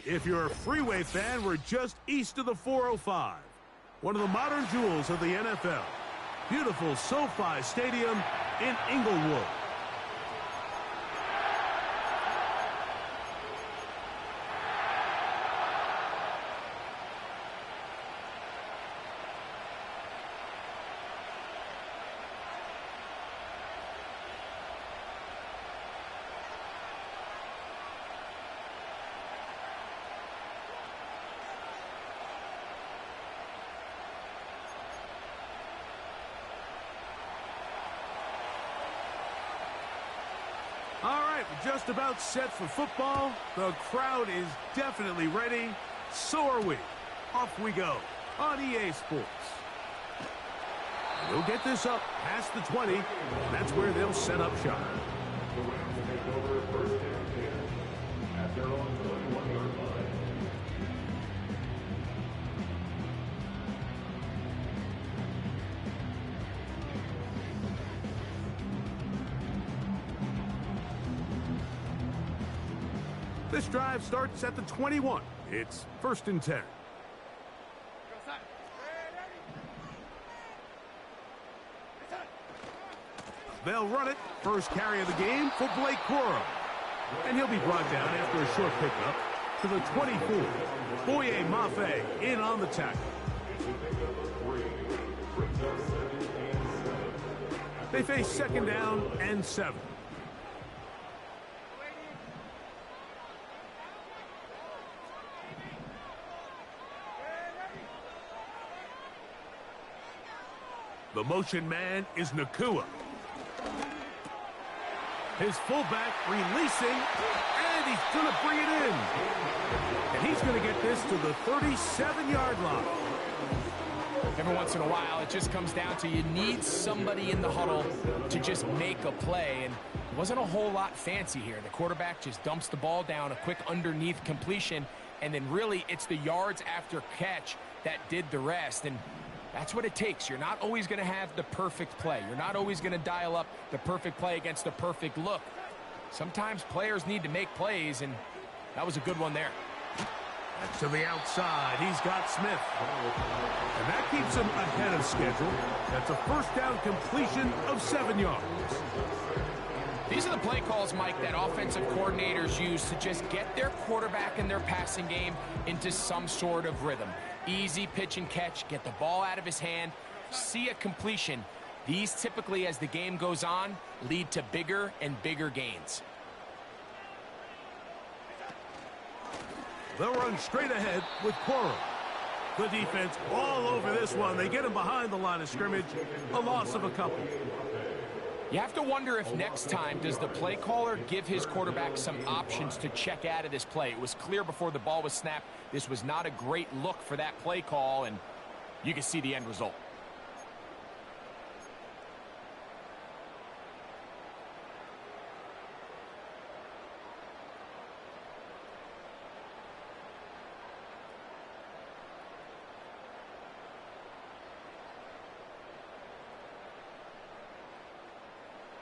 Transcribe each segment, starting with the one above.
If you're a Freeway fan, we're just east of the 405. One of the modern jewels of the NFL. Beautiful SoFi Stadium in Inglewood. All right, we're just about set for football. The crowd is definitely ready. So are we. Off we go on EA Sports. They'll get this up past the 20, and that's where they'll set up shop. The Rams take over first and 10 at their own 21-yard line. This drive starts at the 21. It's first and 10. They'll run it. First carry of the game for Blake Corum. And he'll be brought down after a short pickup to the 24. Boye Mafe in on the tackle. They face second down and 7. The motion man is Nakua. His fullback releasing, and he's going to bring it in. And he's going to get this to the 37-yard line. Every once in a while, it just comes down to you need somebody in the huddle to just make a play. And it wasn't a whole lot fancy here. The quarterback just dumps the ball down, a quick underneath completion, and then really it's the yards after catch that did the rest. And that's what it takes. You're not always going to have the perfect play. You're not always going to dial up the perfect play against the perfect look. Sometimes players need to make plays, and that was a good one there. That's to the outside. He's got Smith. And that keeps him ahead of schedule. That's a first down completion of 7 yards. These are the play calls, Mike, that offensive coordinators use to just get their quarterback and their passing game into some sort of rhythm. Easy pitch and catch, get the ball out of his hand, see a completion. These typically, as the game goes on, lead to bigger and bigger gains. They'll run straight ahead with Corum. The defense all over this one. They get him behind the line of scrimmage. A loss of a couple. You have to wonder if next time does the play caller give his quarterback some options to check out of this play. It was clear before the ball was snapped this was not a great look for that play call, and you can see the end result.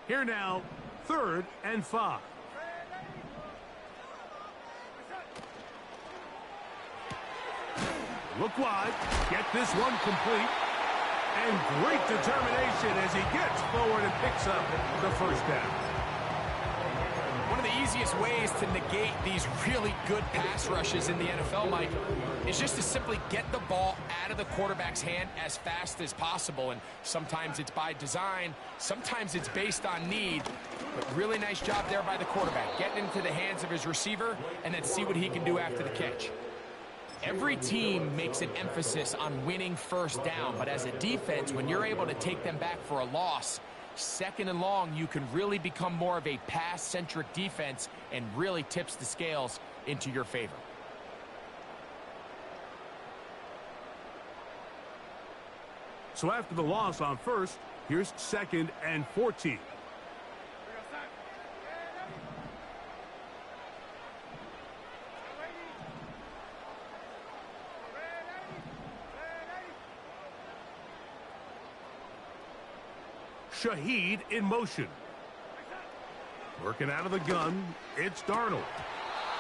Here now, 3rd and 5. Look wide, get this one complete, and great determination as he gets forward and picks up the first down. One of the easiest ways to negate these really good pass rushes in the NFL, Mike, is just to simply get the ball out of the quarterback's hand as fast as possible. And sometimes it's by design, sometimes it's based on need. But really nice job there by the quarterback, getting into the hands of his receiver and then see what he can do after the catch. Every team makes an emphasis on winning first down, but as a defense, when you're able to take them back for a loss, second and long, you can really become more of a pass-centric defense and really tips the scales into your favor. So after the loss on first, here's 2nd and 14. Shaheed in motion. Working out of the gun, it's Darnold.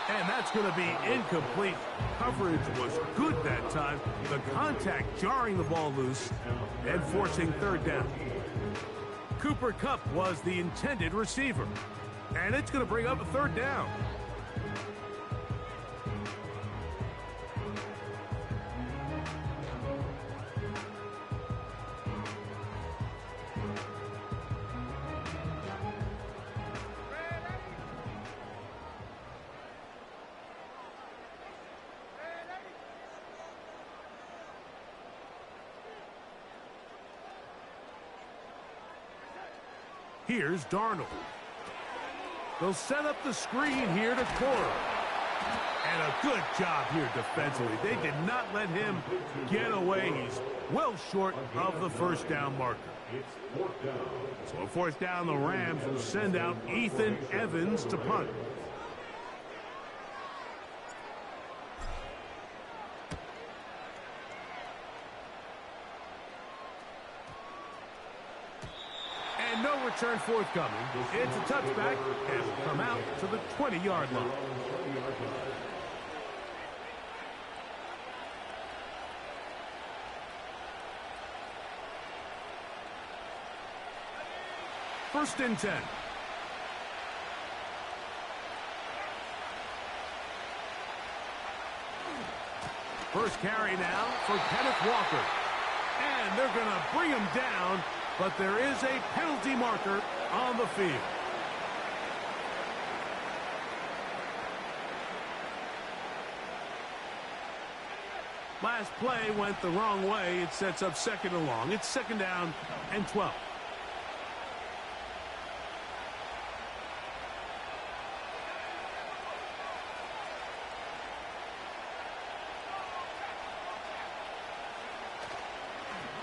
And that's going to be incomplete. Coverage was good that time. The contact jarring the ball loose and forcing third down. Cooper Kupp was the intended receiver. And it's going to bring up a third down. Here's Darnold. They'll set up the screen here to Cora. And a good job here defensively. They did not let him get away. He's well short of the first down marker. So a fourth down, the Rams will send out Ethan Evans to punt. And no return forthcoming. It's a touchback and will come out to the 20-yard line. First and 10. First carry now for Kenneth Walker. And they're going to bring him down, but there is a penalty marker on the field. Last play went the wrong way. It sets up second and long. It's second down and 12.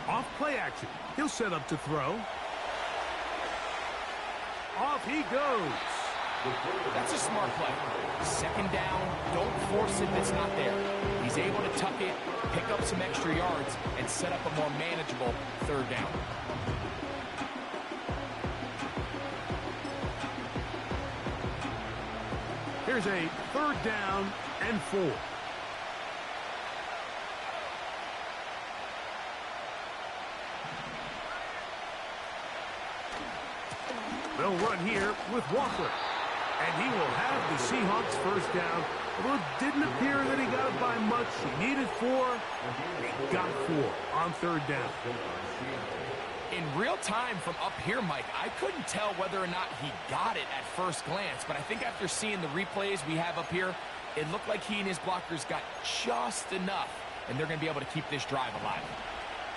Off play action. He'll set up to throw. Off he goes. That's a smart play. Second down, don't force it if it's not there. He's able to tuck it, pick up some extra yards, and set up a more manageable third down. Here's a third down and 4. They'll run here with Walker. And he will have the Seahawks first down. Although it didn't appear that he got it by much. He needed 4. He got 4 on third down. In real time from up here, Mike, I couldn't tell whether or not he got it at first glance. But I think after seeing the replays we have up here, it looked like he and his blockers got just enough. And they're going to be able to keep this drive alive.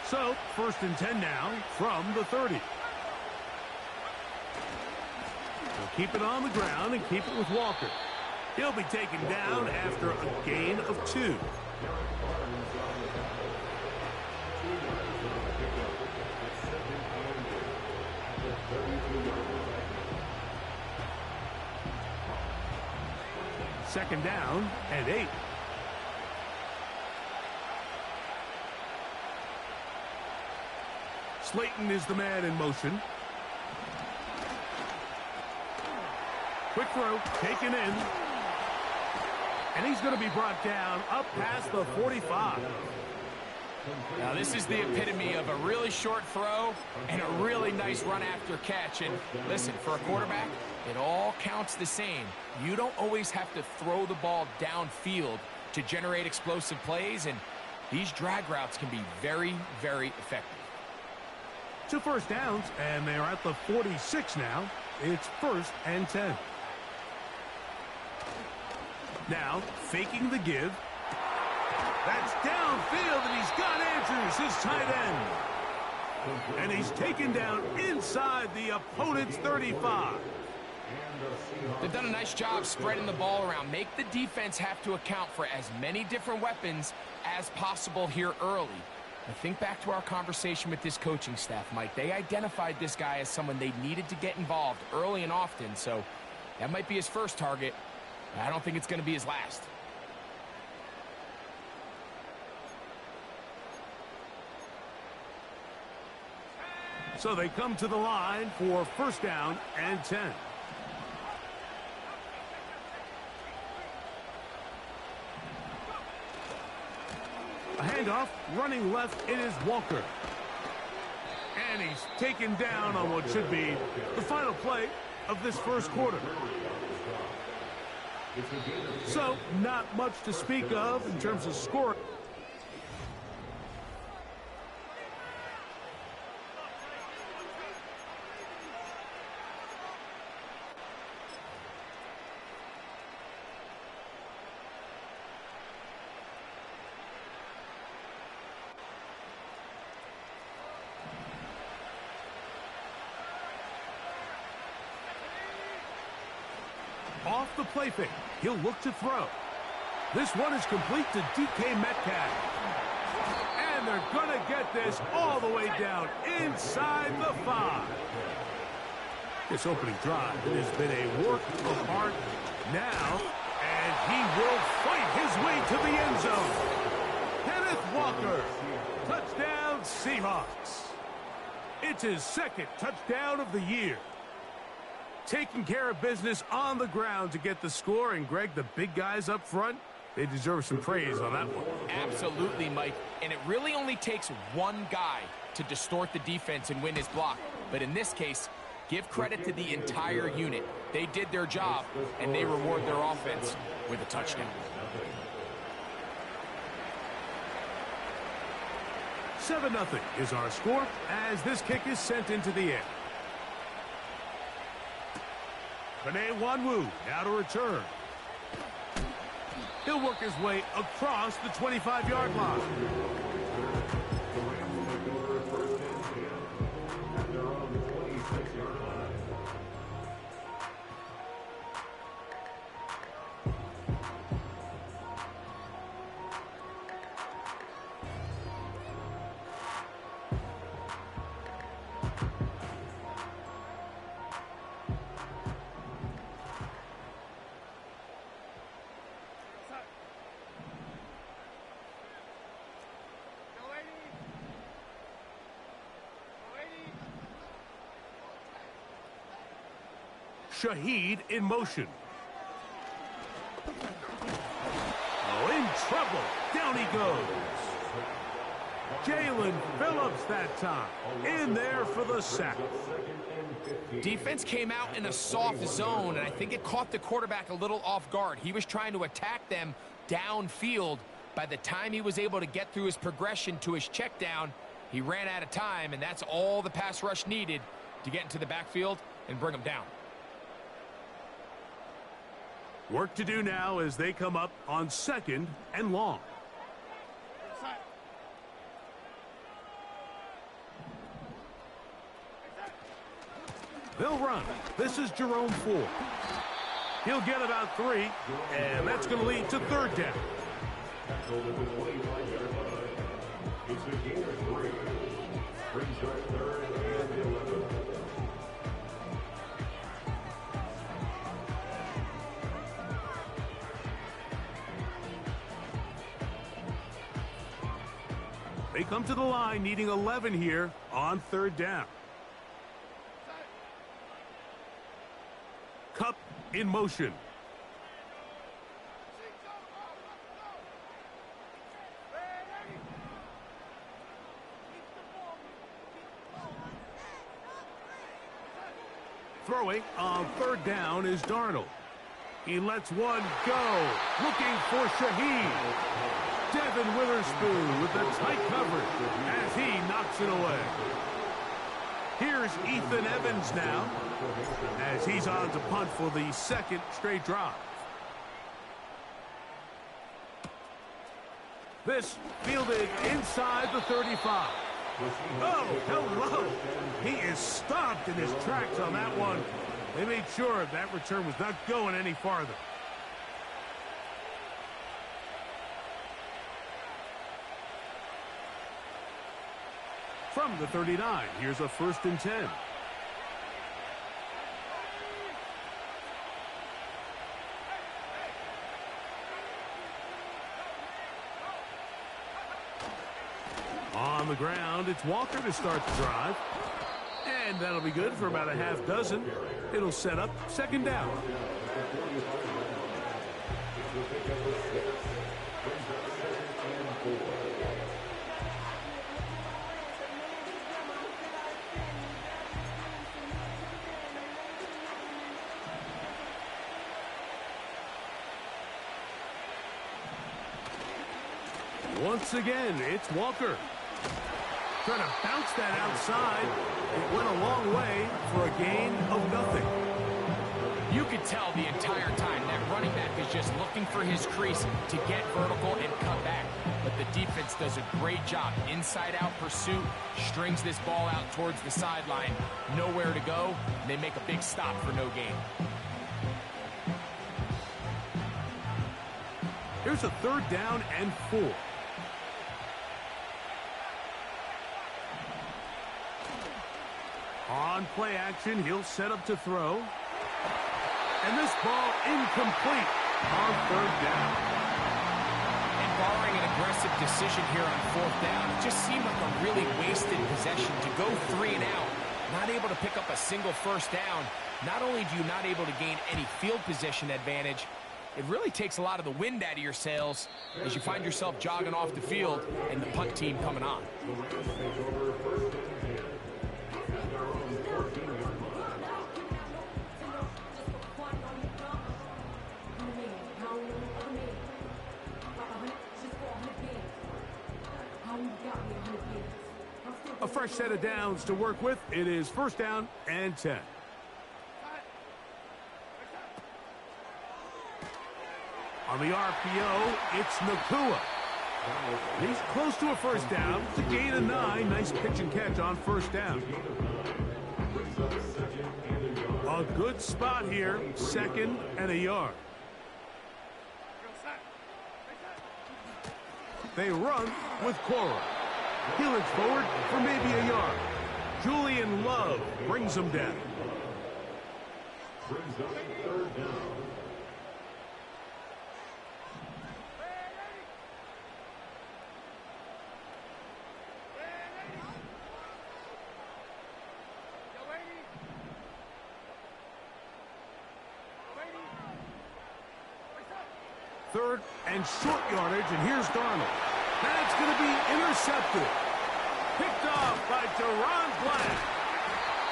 So, first and 10 now from the 30. They'll keep it on the ground and keep it with Walker. He'll be taken down after a gain of 2. Second down and 8. Slayton is the man in motion. Quick throw, taken in. And he's going to be brought down up past the 45. Now, this is the epitome of a really short throw and a really nice run after catch. And listen, for a quarterback, it all counts the same. You don't always have to throw the ball downfield to generate explosive plays, and these drag routes can be very, very effective. 2 first downs, and they're at the 46 now. It's first and 10. Now, faking the give. That's downfield, and he's got Andrews, his tight end. And he's taken down inside the opponent's 35. They've done a nice job spreading the ball around. Make the defense have to account for as many different weapons as possible here early. And think back to our conversation with this coaching staff, Mike. They identified this guy as someone they needed to get involved early and often, so that might be his first target. I don't think it's going to be his last. So they come to the line for first down and 10. Handoff, running left, it is Walker. And he's taken down on what should be the final play of this first quarter. So, not much to speak of in terms of score. Off the play fake, he'll look to throw. This one is complete to DK Metcalf. And they're going to get this all the way down inside the 5. This opening drive, it has been a work of art now, and he will fight his way to the end zone. Kenneth Walker, touchdown Seahawks. It's his second touchdown of the year. Taking care of business on the ground to get the score. And, Greg, the big guys up front, they deserve some praise on that one. Absolutely, Mike. And it really only takes one guy to distort the defense and win his block. But in this case, give credit to the entire unit. They did their job, and they reward their offense with a touchdown. 7-0 is our score as this kick is sent into the air. Panay Wanwu now to return. He'll work his way across the 25-yard line. Shaheed in motion. Oh, in trouble. Down he goes. Jalen Phillips that time. In there for the sack. Defense came out in a soft zone, and I think it caught the quarterback a little off guard. He was trying to attack them downfield. By the time he was able to get through his progression to his check down, he ran out of time, and that's all the pass rush needed to get into the backfield and bring him down. Work to do now as they come up on 2nd and long. They'll run. This is Jerome Ford. He'll get about 3, and that's going to lead to 3rd down. It's a gain of 3. Brings up 3rd and 11. They come to the line needing 11 here on 3rd down. Cup in motion. Throwing on 3rd down is Darnold. He lets one go. Looking for Shaheed. Devin Witherspoon with the tight coverage as he knocks it away. Here's Ethan Evans now as he's on to punt for the 2nd straight drive. This fielded inside the 35. Oh, hello. He is stopped in his tracks on that one. They made sure that return was not going any farther. From the 39, here's a 1st and 10. On the ground, it's Walker to start the drive. And that'll be good for about a half dozen. It'll set up 2nd down. Once again, it's Walker. Trying to bounce that outside. It went a long way for a gain of nothing. You could tell the entire time that running back is just looking for his crease to get vertical and cut back. But the defense does a great job. Inside-out pursuit, strings this ball out towards the sideline. Nowhere to go, and they make a big stop for no gain. Here's a 3rd down and 4. On play action, he'll set up to throw. And this ball incomplete on 3rd down. And barring an aggressive decision here on 4th down, it just seemed like a really wasted possession to go 3 and out. Not able to pick up a single 1st down. Not only do you not able to gain any field position advantage, it really takes a lot of the wind out of your sails as you find yourself jogging off the field and the punt team coming on. A fresh set of downs to work with. It is 1st down and 10. On the RPO, it's Nakua. He's close to a 1st down. It's a gain of 9. Nice pitch and catch on 1st down. A good spot here. 2nd and a yard. They run with Cora. He looks forward for maybe a yard. Julian Love brings him down. Brings up 3rd down. Third and short yardage, and here's Darnold. That's going to be intercepted. Picked off by Deron Black.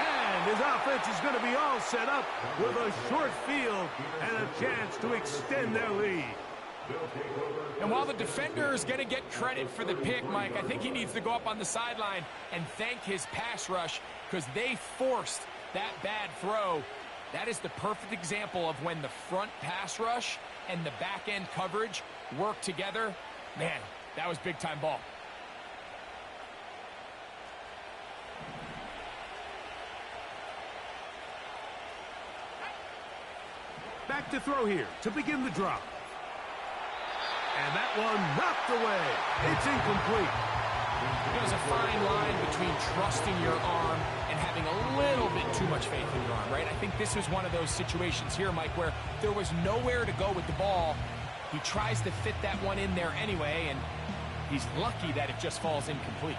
And his offense is going to be all set up with a short field and a chance to extend their lead. And while the defender is going to get credit for the pick, Mike, I think he needs to go up on the sideline and thank his pass rush because they forced that bad throw. That is the perfect example of when the front pass rush and the back end coverage work together. Man, that was big time ball. Back to throw here to begin the drop. And that one knocked away. It's incomplete. There's a fine line between trusting your arm and having a little bit too much faith in your arm, right? I think this was one of those situations here, Mike, where there was nowhere to go with the ball. He tries to fit that one in there anyway, and he's lucky that it just falls incomplete.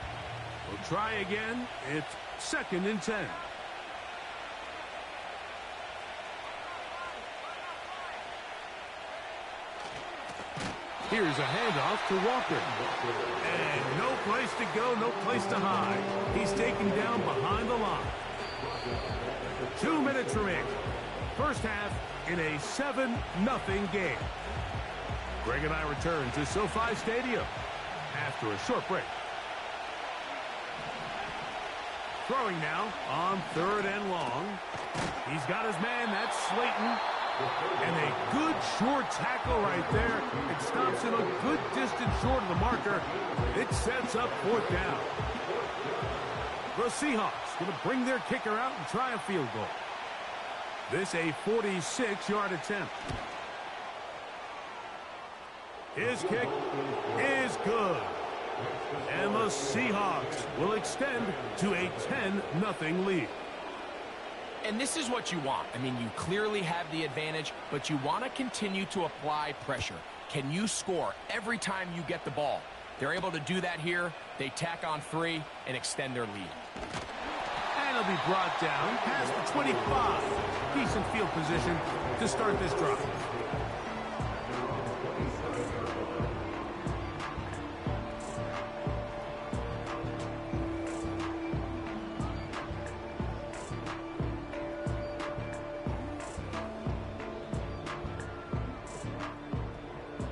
We'll try again. It's 2nd and 10. Here's a handoff to Walker. And no place to go, no place to hide. He's taken down behind the line. 2 minutes remaining. First half in a 7-0 game. Greg and I return to SoFi Stadium after a short break. Throwing now on 3rd and long. He's got his man, that's Slayton. And a good short tackle right there. It stops him a good distance short of the marker. It sets up 4th down. The Seahawks going to bring their kicker out and try a field goal. This a 46-yard attempt. His kick is good. And the Seahawks will extend to a 10-0 lead. And this is what you want. I mean, you clearly have the advantage, but you want to continue to apply pressure. Can you score every time you get the ball? They're able to do that here. They tack on 3 and extend their lead. And he'll be brought down past the 25. Decent field position to start this drive.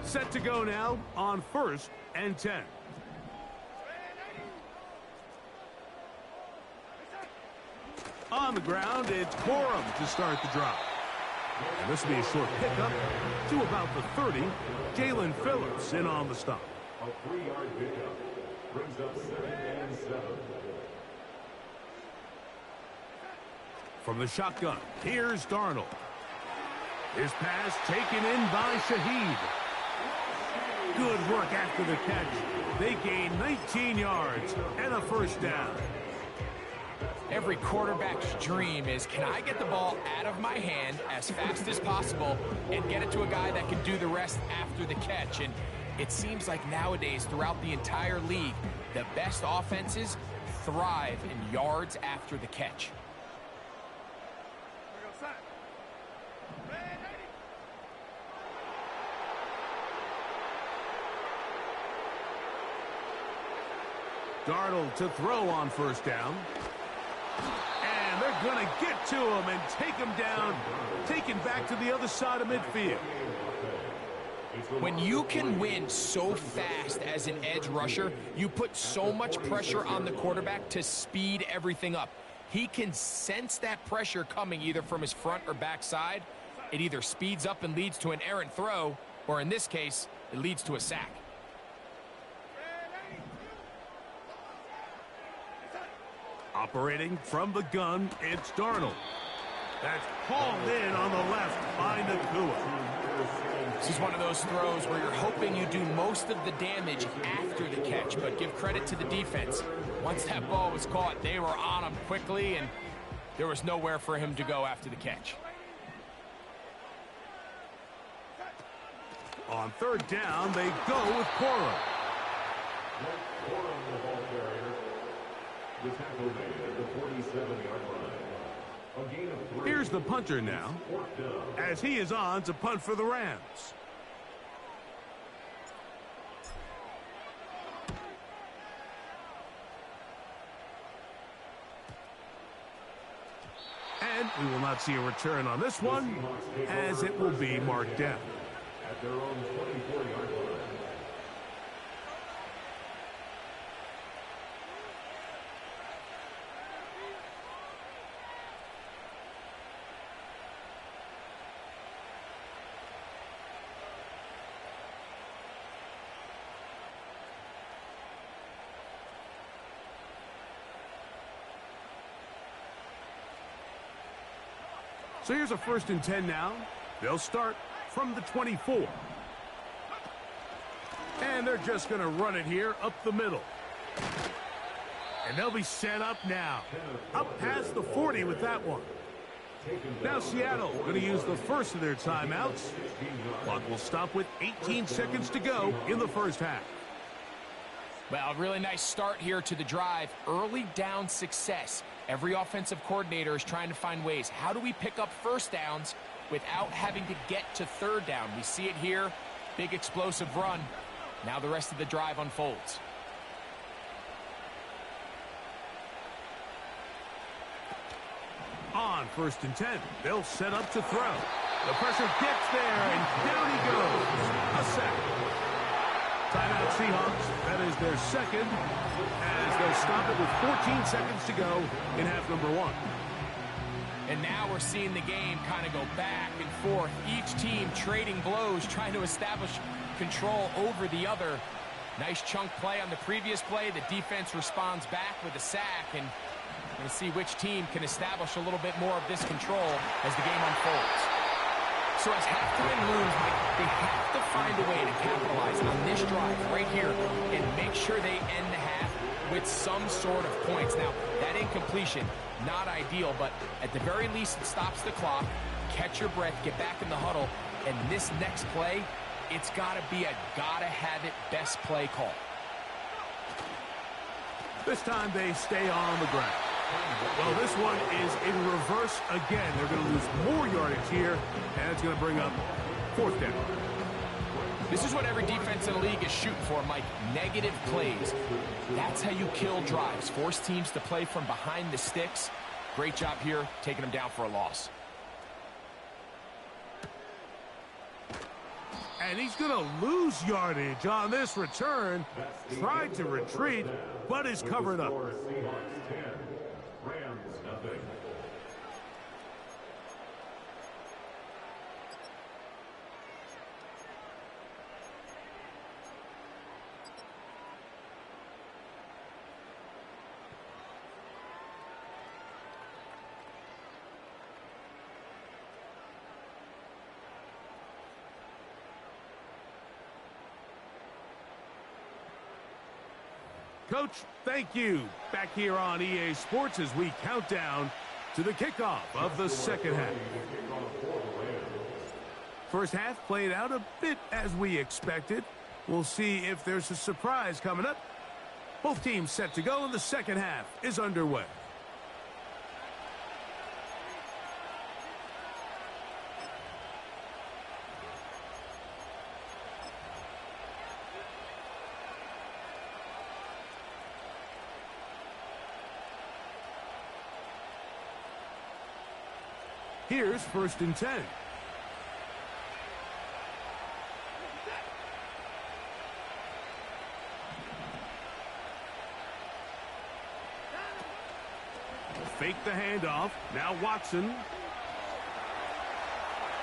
Set to go now on 1st and 10. On the ground, it's Corum to start the drive. And this will be a short pickup to about the 30. Jalen Phillips in on the stop. A 3-yard pickup brings up 2nd and 7. From the shotgun, here's Darnold. His pass taken in by Shaheed. Good work after the catch. They gain 19 yards and a first down. Every quarterback's dream is, can I get the ball out of my hand as fast as possible and get it to a guy that can do the rest after the catch? And it seems like nowadays, throughout the entire league, the best offenses thrive in yards after the catch. Darnold to throw on first down. And they're going to get to him and take him down, taken back to the other side of midfield. When you can win so fast as an edge rusher, you put so much pressure on the quarterback to speed everything up. He can sense that pressure coming either from his front or back side. It either speeds up and leads to an errant throw, or in this case, it leads to a sack. Operating from the gun, it's Darnold. That's hauled in on the left by Nakua. This is one of those throws where you're hoping you do most of the damage after the catch, but give credit to the defense. Once that ball was caught, they were on him quickly, and there was nowhere for him to go after the catch. On third down, they go with Corum. The tackle made at the 47-yard line. A gain of 3. Here's the punter now, as he is on to punt for the Rams. And we will not see a return on this one, as it will be marked down. At their own 24-yard line. So here's a 1st and 10 now. They'll start from the 24. And they're just going to run it here up the middle. And they'll be set up now. Up past the 40 with that one. Now Seattle going to use the first of their timeouts. Clock will stop with 18 seconds to go in the first half. Well, a really nice start here to the drive. Early down success. Every offensive coordinator is trying to find ways. How do we pick up first downs without having to get to third down? We see it here. Big explosive run. Now the rest of the drive unfolds. On 1st and 10, they'll set up to throw. The pressure gets there, and down he goes. A sack. Timeout Seahawks. That is their second, as they'll stop it with 14 seconds to go in half number 1. And now we're seeing the game kind of go back and forth. Each team trading blows, trying to establish control over the other. Nice chunk play on the previous play. The defense responds back with a sack, and we're going to see which team can establish a little bit more of this control as the game unfolds. So as halftime looms, they have to find a way to capitalize on this drive right here and make sure they end the half with some sort of points. Now, that incompletion, not ideal, but at the very least it stops the clock. Catch your breath, get back in the huddle, and this next play, it's got to be a gotta-have-it best play call. This time they stay on the ground. Well, this one is in reverse again. They're going to lose more yardage here, and it's going to bring up 4th down. This is what every defense in the league is shooting for, Mike. Negative plays. That's how you kill drives. Force teams to play from behind the sticks. Great job here, taking them down for a loss. And he's going to lose yardage on this return. Tried to retreat, but is covered up. Seahawks 10, Rams nothing. Coach, thank you. Back here on EA Sports as we count down to the kickoff of the second half. First half played out a bit as we expected. We'll see if there's a surprise coming up. Both teams set to go, and the second half is underway. Here's 1st and 10. Fake the handoff. Now Watson.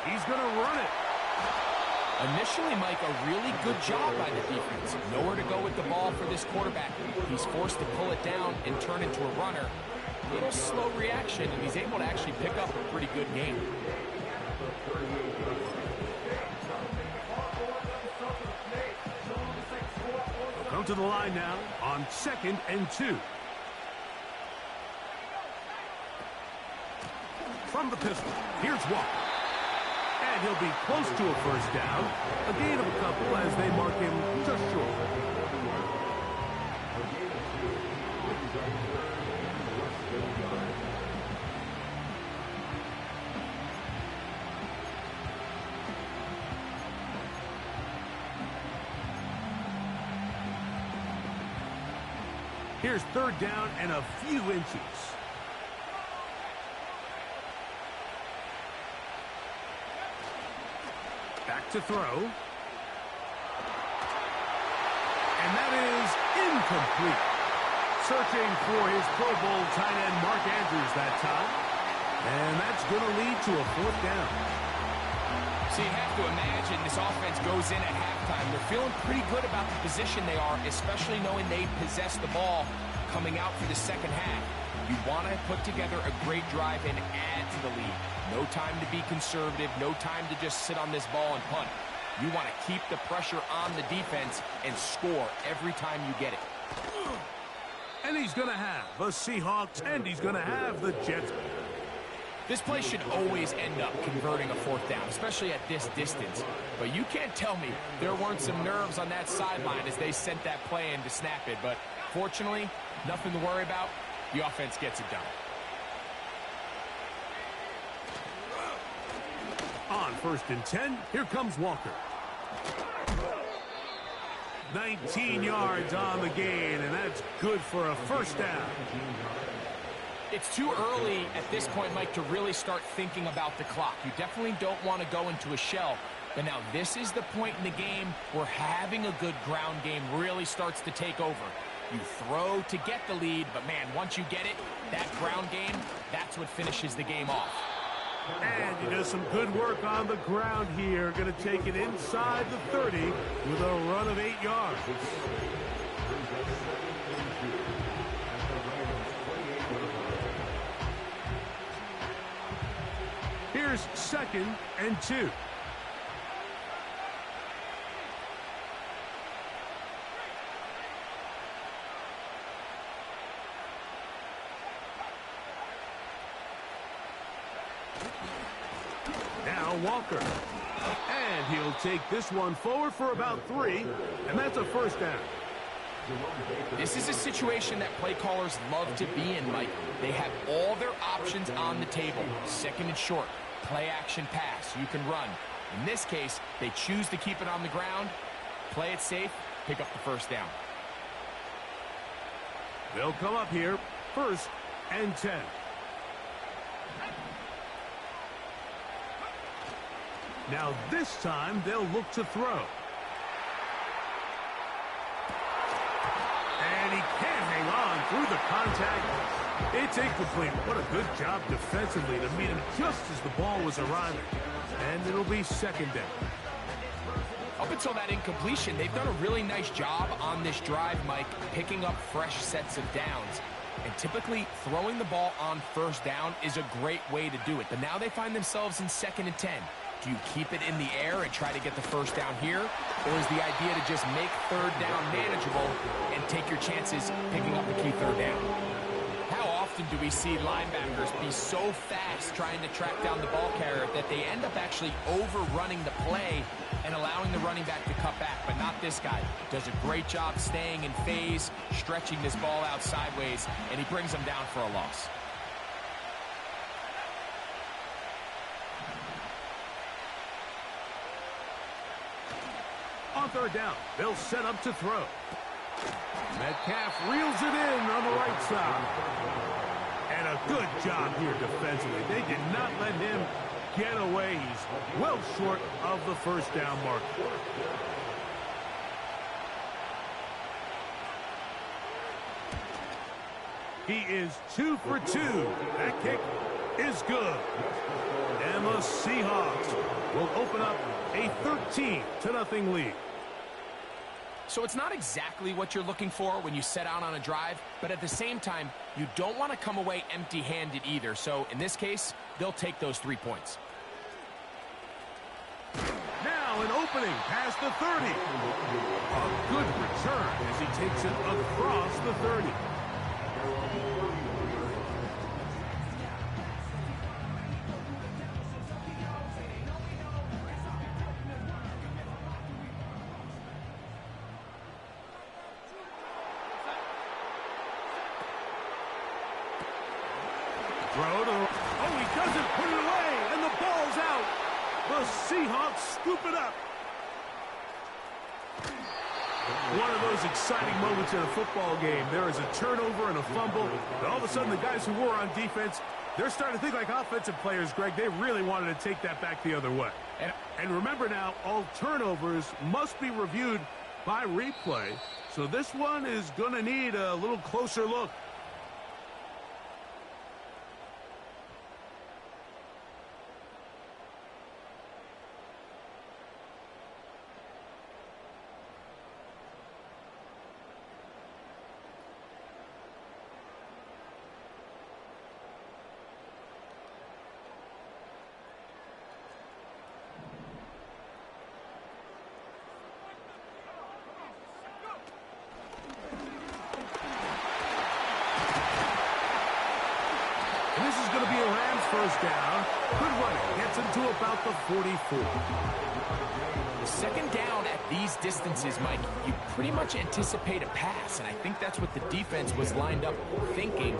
He's going to run it. Initially, Mike, a really good job by the defense. Nowhere to go with the ball for this quarterback. He's forced to pull it down and turn into a runner. A little slow reaction, and he's able to actually pick up a pretty good game. They'll come to the line now on 2nd and 2. From the pistol, here's Walker. And he'll be close to a first down. A gain of a couple as they mark him just short. Here's 3rd down and a few inches. Back to throw. And that is incomplete. Searching for his Pro Bowl tight end Mark Andrews that time. And that's going to lead to a 4th down. So you have to imagine this offense goes in at halftime. They're feeling pretty good about the position they are, especially knowing they possess the ball coming out for the second half. You want to put together a great drive and add to the lead. No time to be conservative, no time to just sit on this ball and punt. You want to keep the pressure on the defense and score every time you get it. And he's going to have the Seahawks, and he's going to have the Jets. This play should always end up converting a 4th down, especially at this distance. But you can't tell me there weren't some nerves on that sideline as they sent that play in to snap it. But fortunately, nothing to worry about. The offense gets it done. On 1st and 10, here comes Walker. 19 yards on the gain, and that's good for a first down. It's too early at this point, Mike, to really start thinking about the clock. You definitely don't want to go into a shell. But now this is the point in the game where having a good ground game really starts to take over. You throw to get the lead, but man, once you get it, that ground game, that's what finishes the game off. And he does some good work on the ground here. Going to take it inside the 30 with a run of 8 yards. Here's 2nd and 2. Now Walker. And he'll take this one forward for about 3, and that's a first down. This is a situation that play callers love to be in, Mike. They have all their options on the table. 2nd and short, play action pass, you can run. In this case, they choose to keep it on the ground, play it safe, pick up the first down. They'll come up here, 1st and 10. Now this time they'll look to throw. And he can't hang on through the contact. It's incomplete. What a good job defensively to meet him just as the ball was arriving. And it'll be second down. Up until that incompletion, they've done a really nice job on this drive, Mike, picking up fresh sets of downs. And typically, throwing the ball on first down is a great way to do it. But now they find themselves in 2nd and 10. Do you keep it in the air and try to get the first down here? Or is the idea to just make third down manageable and take your chances picking up the key third down? How often do we see linebackers be so fast trying to track down the ball carrier that they end up actually overrunning the play and allowing the running back to cut back? But not this guy. Does a great job staying in phase, stretching this ball out sideways, and he brings them down for a loss. On third down, they'll set up to throw. Metcalf reels it in on the right side. And a good job here defensively. They did not let him get away. He's well short of the first down mark. He is 2 for 2. That kick is good. And the Seahawks will open up a 13-0 lead. So it's not exactly what you're looking for when you set out on a drive, but at the same time, you don't want to come away empty-handed either. So in this case, they'll take those 3 points. Now an opening past the 30. A good return as he takes it across the 30. Oh, he doesn't put it away, and the ball's out. The Seahawks scoop it up. One of those exciting moments in a football game. There is a turnover and a fumble, and all of a sudden the guys who were on defense, they're starting to think like offensive players, Greg. They really wanted to take that back the other way. And remember now, all turnovers must be reviewed by replay, so this one is going to need a little closer look. This is going to be a Rams first down. Good running. Gets him to about the 44. Second down at these distances, Mike, you pretty much anticipate a pass, and I think that's what the defense was lined up thinking.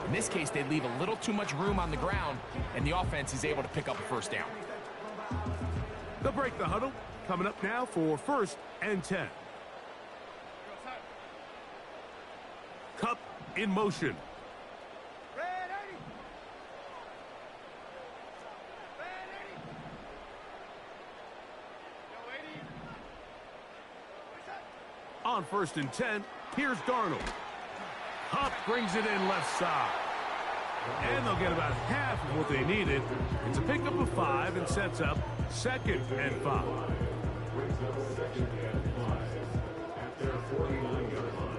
In this case, they leave a little too much room on the ground, and the offense is able to pick up a first down. They'll break the huddle. Coming up now for 1st and 10. Cup in motion. On 1st and 10, here's Darnold. Hupp brings it in left side. And they'll get about half of what they needed. It's a pickup of 5 and sets up 2nd and 5. Brings up 2nd and 5 at their 49-yard line.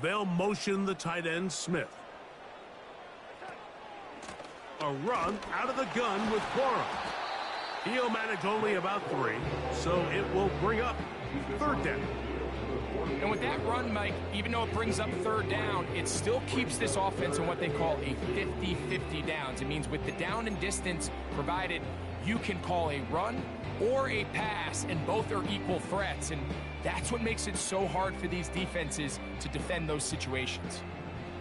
They'll motion the tight end Smith. A run out of the gun with Quorum. He'll manage only about 3, so it will bring up 3rd down. And with that run, Mike, even though it brings up 3rd down, it still keeps this offense in what they call a 50-50 downs. It means with the down and distance provided, you can call a run or a pass, and both are equal threats. And that's what makes it so hard for these defenses to defend those situations.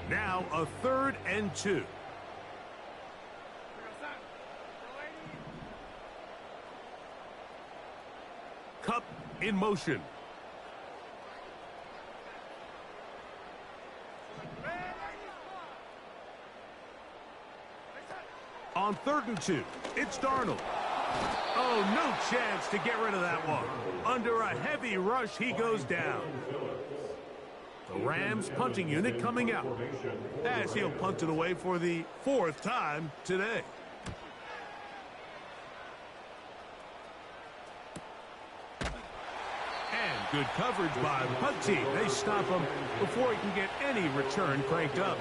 Now a 3rd and 2. Cup in motion. On 3rd and 2, it's Darnold. Oh, no chance to get rid of that one. Under a heavy rush, he goes down. The Rams punting unit coming out as he'll punt it away for the 4th time today. And good coverage by the punt team. They stop him before he can get any return cranked up.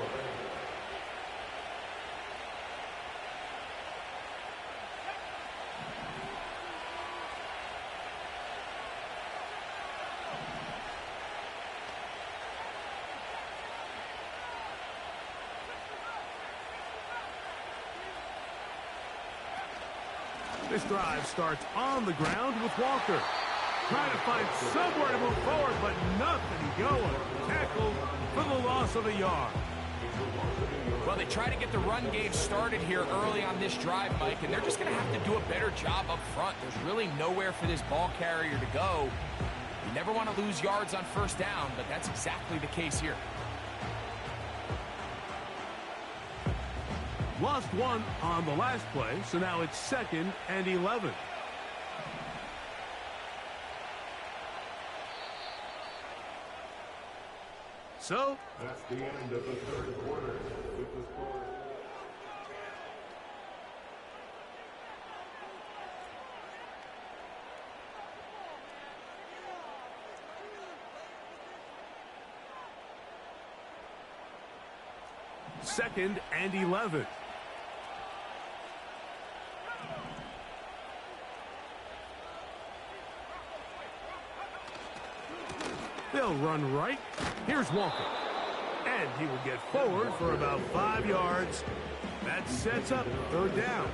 This drive starts on the ground with Walker. Trying to find somewhere to move forward, but nothing going. Tackled for the loss of a yard. Well, they try to get the run game started here early on this drive, Mike, and they're just going to have to do a better job up front. There's really nowhere for this ball carrier to go. You never want to lose yards on 1st down, but that's exactly the case here. Lost one on the last play, so now it's 2nd and 11. So that's the end of the 3rd quarter with the score. Second and 11. They'll run right. Here's Walker. And he will get forward for about 5 yards. That sets up 3rd down.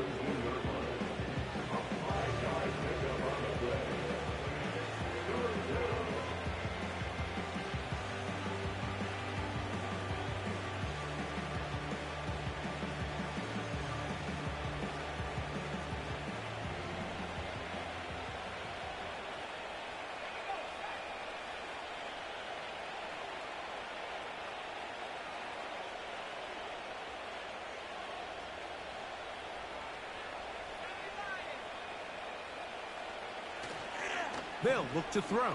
They'll look to throw.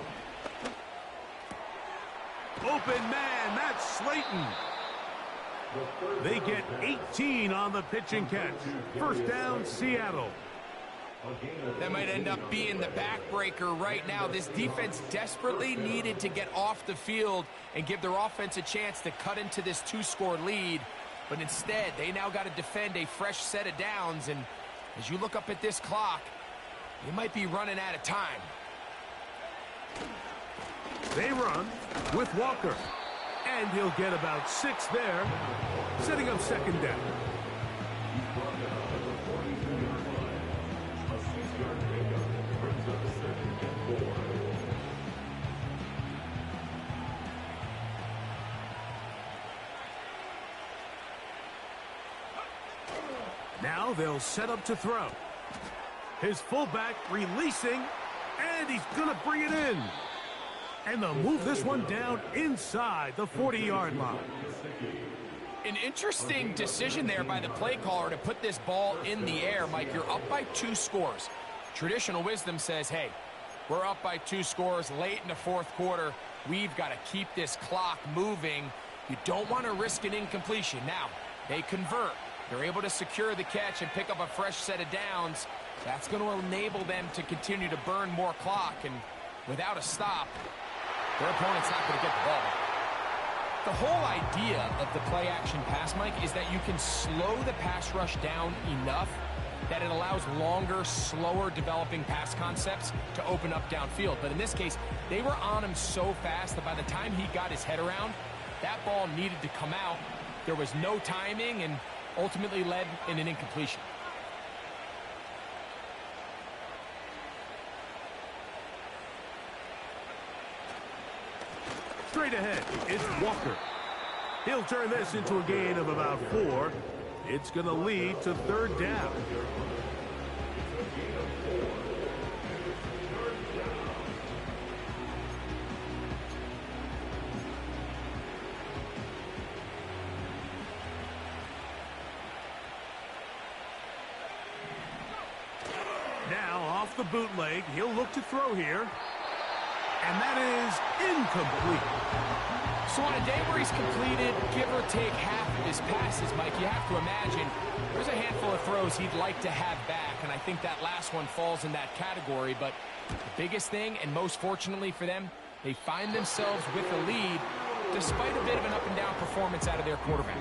Open man, that's Slayton. They get 18 on the pitch and catch. 1st down, Seattle. That might end up being the backbreaker right now. This defense desperately needed to get off the field and give their offense a chance to cut into this 2-score lead. But instead, they now got to defend a fresh set of downs. And as you look up at this clock, they might be running out of time. They run with Walker. And he'll get about 6 there, setting up 2nd down. Now they'll set up to throw. His fullback releasing, and he's going to bring it in. And they'll move this one down inside the 40-yard line. An interesting decision there by the play caller to put this ball in the air. Mike, you're up by 2 scores. Traditional wisdom says, hey, we're up by 2 scores late in the 4th quarter. We've got to keep this clock moving. You don't want to risk an incompletion. Now, they convert. They're able to secure the catch and pick up a fresh set of downs. That's going to enable them to continue to burn more clock. And without a stop, their opponent's not going to get the ball back. The whole idea of the play-action pass, Mike, is that you can slow the pass rush down enough that it allows longer, slower developing pass concepts to open up downfield. But in this case, they were on him so fast that by the time he got his head around, that ball needed to come out. There was no timing and ultimately led in an incompletion. Straight ahead, it's Walker. He'll turn this into a gain of about 4. It's going to lead to 3rd down. off the bootleg. He'll look to throw here. And that is incomplete. So on a day where he's completed, give or take half of his passes, Mike, you have to imagine there's a handful of throws he'd like to have back, and I think that last one falls in that category. But the biggest thing, and most fortunately for them, they find themselves with a lead despite a bit of an up-and-down performance out of their quarterback.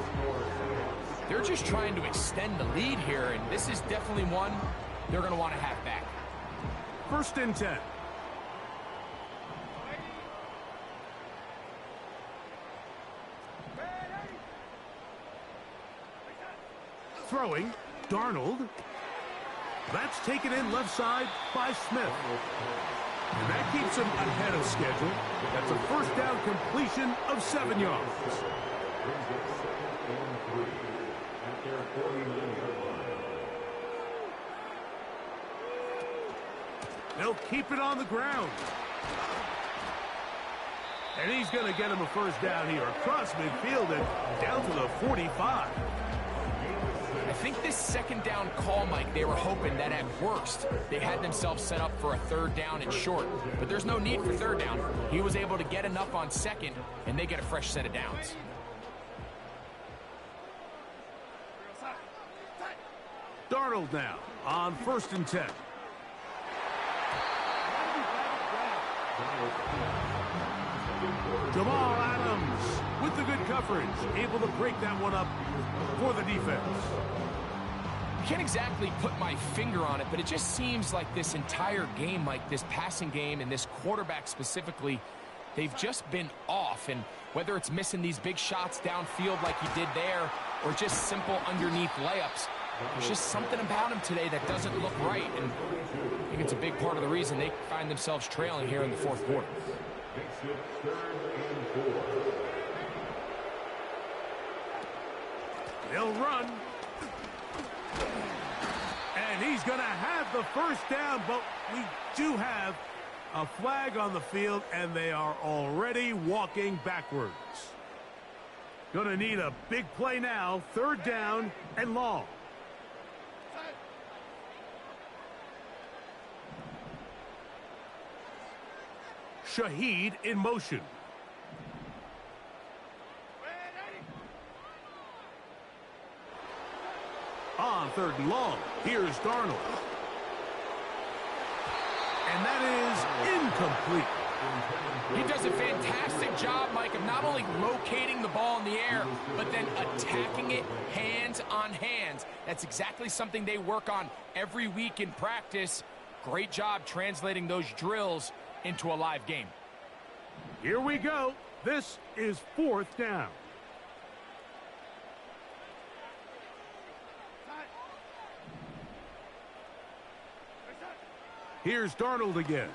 They're just trying to extend the lead here, and this is definitely one they're going to want to have back. 1st and 10. Throwing, Darnold. That's taken in left side by Smith. And that keeps him ahead of schedule. That's a 1st down completion of 7 yards. They'll keep it on the ground. And he's going to get him a 1st down here across midfield and down to the 45. I think this 2nd down call, Mike, they were hoping that at worst they had themselves set up for a 3rd down and short. But there's no need for 3rd down. He was able to get enough on 2nd, and they get a fresh set of downs. Darnold now on 1st and 10. Jamal Adams with the good coverage, able to break that one up for the defense. I can't exactly put my finger on it, but it just seems like this entire game, like this passing game and this quarterback specifically, they've just been off. And whether it's missing these big shots downfield like he did there or just simple underneath layups, there's just something about him today that doesn't look right. And I think it's a big part of the reason they find themselves trailing here in the 4th quarter. They'll run. And he's going to have the 1st down, but we do have a flag on the field, and they are already walking backwards. Going to need a big play now, 3rd down and long. Shaheed in motion. On 3rd and long, here's Darnold. And that is incomplete. He does a fantastic job, Mike, of not only locating the ball in the air, but then attacking it hands on hands. That's exactly something they work on every week in practice. Great job translating those drills into a live game. Here we go. This is 4th down. Here's Darnold again.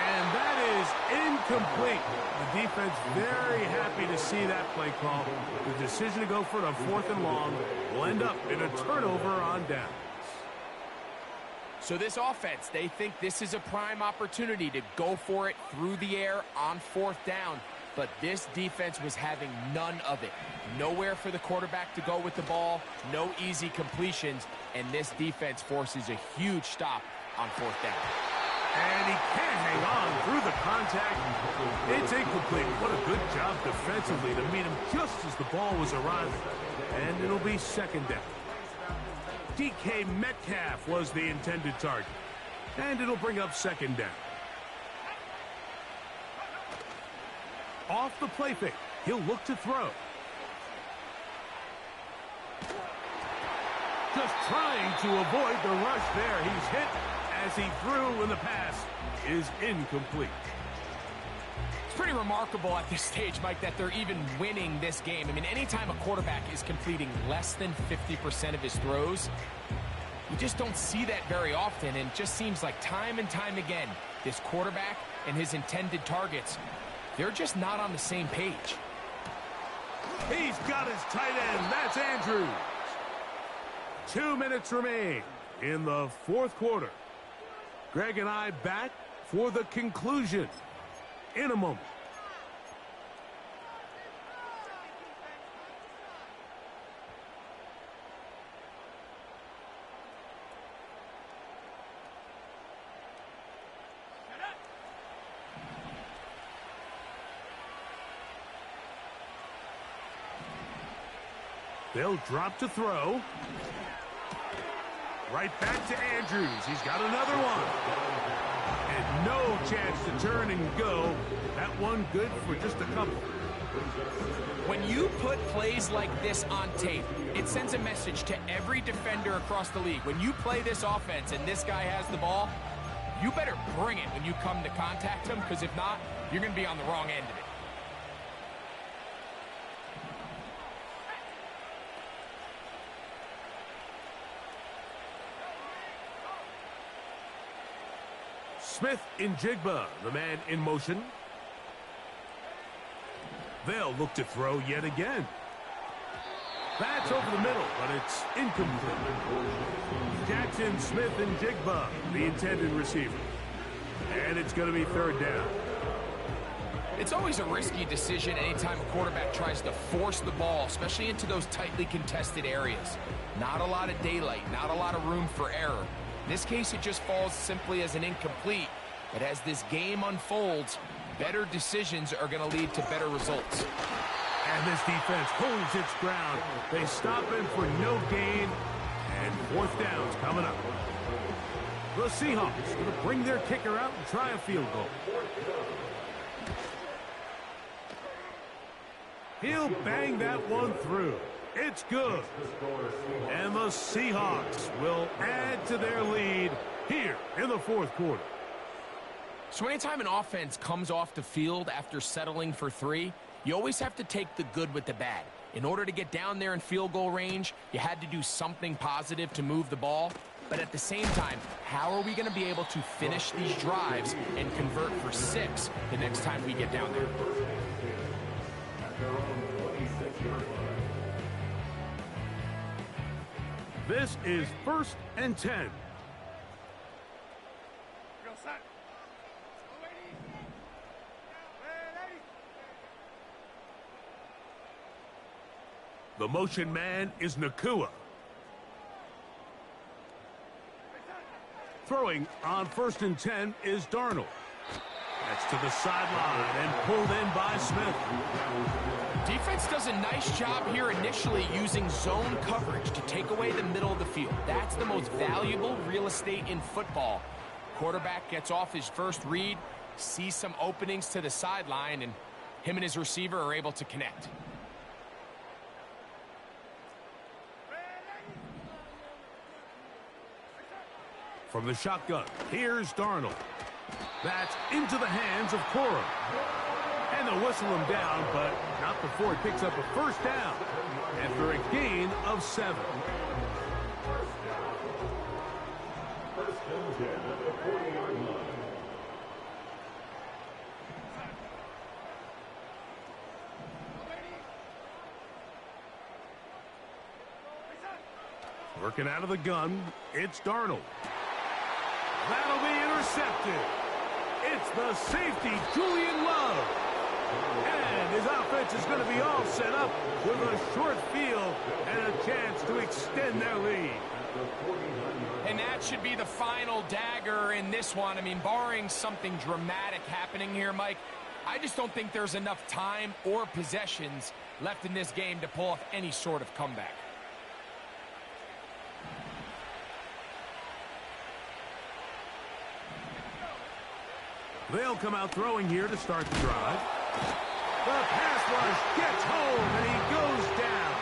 And that is incomplete. The defense very happy to see that play call. The decision to go for it on 4th and long will end up in a turnover on downs. So this offense, they think this is a prime opportunity to go for it through the air on 4th down. But this defense was having none of it. Nowhere for the quarterback to go with the ball, no easy completions, and this defense forces a huge stop on 4th down. And he can't hang on through the contact. It's incomplete. What a good job defensively to meet him just as the ball was arriving. And it'll be 2nd down. DK Metcalf was the intended target. And it'll bring up 2nd down. Off the play fake. He'll look to throw. Just trying to avoid the rush there. He's hit as he threw, and the pass is incomplete. It's pretty remarkable at this stage, Mike, that they're even winning this game. I mean, anytime a quarterback is completing less than 50% of his throws, you just don't see that very often, and it just seems like time and time again, this quarterback and his intended targets, they're just not on the same page. He's got his tight end. That's Andrews. 2 minutes remain in the 4th quarter. Greg and I back for the conclusion in a moment. They'll drop to throw. Right back to Andrews. He's got another one. And no chance to turn and go. That one good for just a couple. When you put plays like this on tape, it sends a message to every defender across the league. When you play this offense and this guy has the ball, you better bring it when you come to contact him, because if not, you're going to be on the wrong end of it. Smith in Jigba, the man in motion. They'll look to throw yet again. That's over the middle, but it's incomplete. Jackson, Smith, and Jigba, the intended receiver. And it's going to be third down. It's always a risky decision anytime a quarterback tries to force the ball, especially into those tightly contested areas. Not a lot of daylight, not a lot of room for error. In this case, it just falls simply as an incomplete. But as this game unfolds, better decisions are going to lead to better results. And this defense holds its ground. They stop him for no gain. And fourth down's coming up. The Seahawks going to bring their kicker out and try a field goal. He'll bang that one through. It's good. And the Seahawks will add to their lead here in the fourth quarter. So anytime an offense comes off the field after settling for 3, you always have to take the good with the bad. In order to get down there in field goal range, you had to do something positive to move the ball. But at the same time, how are we going to be able to finish these drives and convert for 6 the next time we get down there? This is 1st and 10. The motion man is Nakua. Throwing on 1st and 10 is Darnold. That's to the sideline and pulled in by Smith. Defense does a nice job here initially using zone coverage to take away the middle of the field. That's the most valuable real estate in football. Quarterback gets off his first read, sees some openings to the sideline, and him and his receiver are able to connect. From the shotgun, here's Darnold. That's into the hands of Cora. And they'll whistle him down, but not before he picks up a first down after a gain of 7. First and 10 at the 40-yard line. Working out of the gun, it's Darnold. That'll be intercepted. It's the safety, Julian Love. And his offense is going to be all set up with a short field and a chance to extend their lead. And that should be the final dagger in this one. I mean, barring something dramatic happening here, Mike, I just don't think there's enough time or possessions left in this game to pull off any sort of comeback. They'll come out throwing here to start the drive. The pass rush gets home, and he goes down.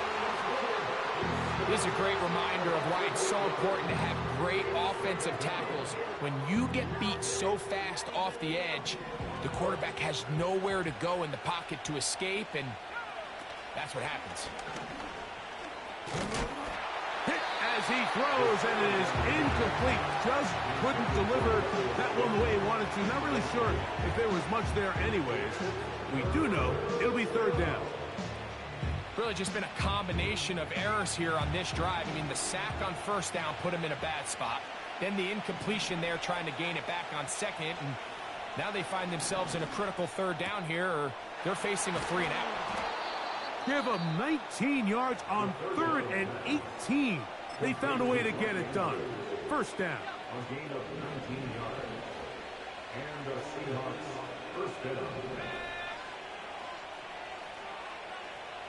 This is a great reminder of why it's so important to have great offensive tackles. When you get beat so fast off the edge, the quarterback has nowhere to go in the pocket to escape, and that's what happens. Hit as he throws, and it is incomplete. Just couldn't deliver that one the way he wanted to. Not really sure if there was much there anyways. We do know it'll be third down. Really just been a combination of errors here on this drive. I mean, the sack on first down put him in a bad spot. Then the incompletion there trying to gain it back on second. And now they find themselves in a critical third down here, or they're facing a 3-and-out. Give them 19 yards on 3rd and 18. They found a way to get it done. First down. A gain of 19 yards. And the Seahawks first down.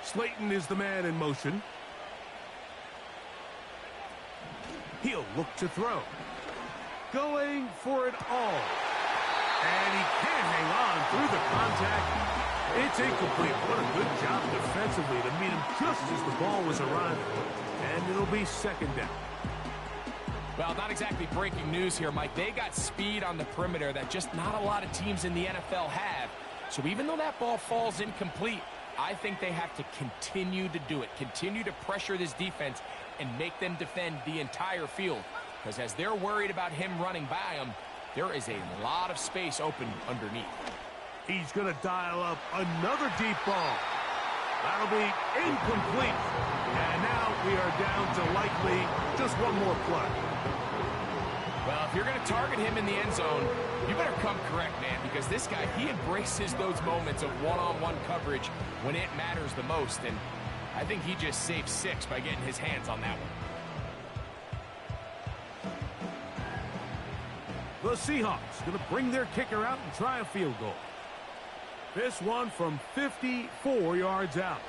Slayton is the man in motion. He'll look to throw. Going for it all. And he can't hang on through the contact. It's incomplete. What a good job defensively to meet him just as the ball was arriving. And it'll be second down. Well, not exactly breaking news here, Mike. They got speed on the perimeter that just not a lot of teams in the NFL have. So even though that ball falls incomplete, I think they have to continue to do it. Continue to pressure this defense and make them defend the entire field. Because as they're worried about him running by them, there is a lot of space open underneath. He's going to dial up another deep ball. That'll be incomplete. And now we are down to likely just one more play. Well, if you're going to target him in the end zone, you better come correct, man, because this guy, he embraces those moments of one-on-one coverage when it matters the most, and I think he just saved 6 by getting his hands on that one. The Seahawks going to bring their kicker out and try a field goal. This one from 54 yards out.